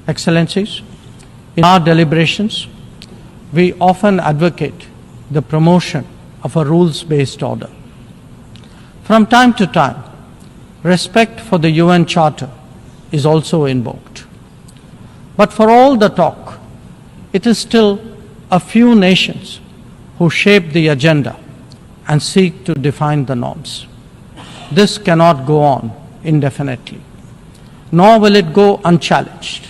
Excellencies, in our deliberations, we often advocate the promotion of a rules-based order. From time to time, respect for the UN Charter is also invoked. But for all the talk, it is still a few nations who shape the agenda and seek to define the norms. This cannot go on indefinitely, nor will it go unchallenged.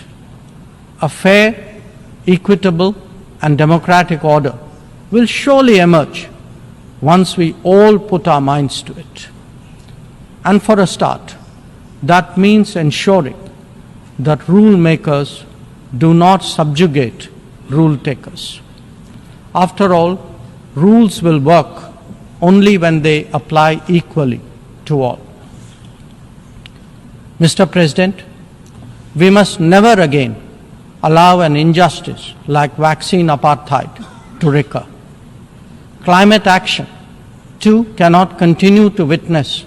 A fair, equitable, and democratic order will surely emerge once we all put our minds to it. And for a start, that means ensuring that rule makers do not subjugate rule takers. After all, rules will work only when they apply equally to all. Mr. President, we must never again allow an injustice like vaccine apartheid to recur. Climate action, too, cannot continue to witness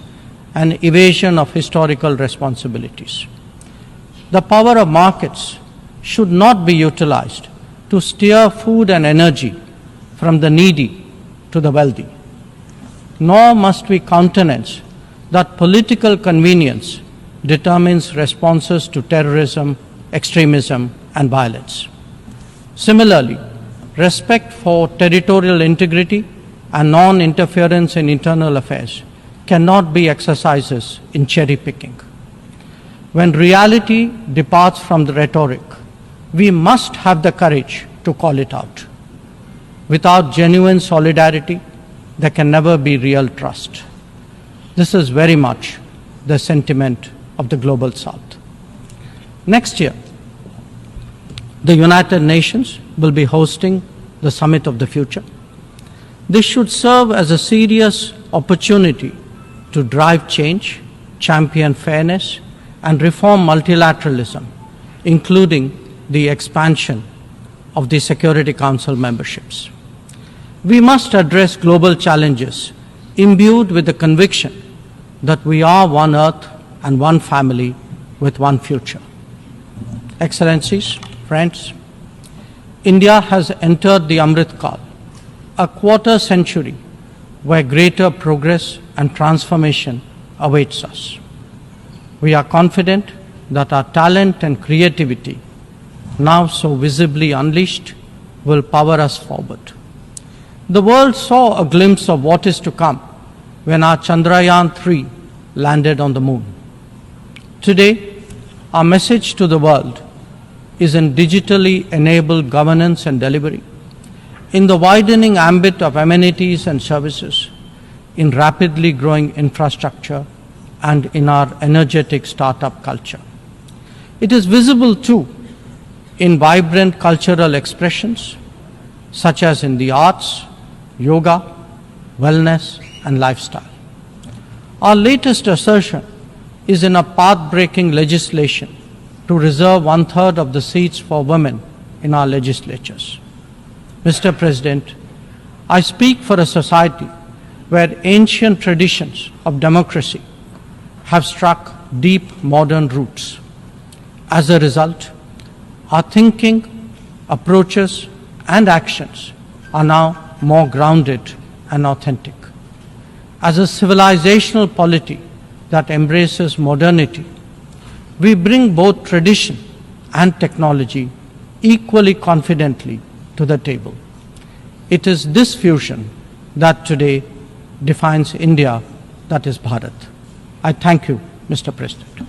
an evasion of historical responsibilities. The power of markets should not be utilized to steer food and energy from the needy to the wealthy. Nor must we countenance that political convenience determines responses to terrorism, extremism, and violence. Similarly, respect for territorial integrity and non-interference in internal affairs cannot be exercises in cherry-picking. When reality departs from the rhetoric, we must have the courage to call it out. Without genuine solidarity, there can never be real trust. This is very much the sentiment of the Global South. Next year, the United Nations will be hosting the Summit of the Future. This should serve as a serious opportunity to drive change, champion fairness, and reform multilateralism, including the expansion of the Security Council memberships. We must address global challenges imbued with the conviction that we are one Earth and one family with one future. Excellencies, friends, India has entered the Amrit Kal, a quarter century where greater progress and transformation awaits us. We are confident that our talent and creativity, now so visibly unleashed, will power us forward. The world saw a glimpse of what is to come when our Chandrayaan-3 landed on the moon. Today, our message to the world is in digitally enabled governance and delivery, in the widening ambit of amenities and services, in rapidly growing infrastructure, and in our energetic startup culture. It is visible too in vibrant cultural expressions, such as in the arts, yoga, wellness, and lifestyle. Our latest assertion is in a path-breaking legislation to reserve 1/3 of the seats for women in our legislatures. Mr. President, I speak for a society where ancient traditions of democracy have struck deep modern roots. As a result, our thinking, approaches, and actions are now more grounded and authentic. As a civilizational polity that embraces modernity, we bring both tradition and technology equally confidently to the table. It is this fusion that today defines India, that is Bharat. I thank you, Mr. President.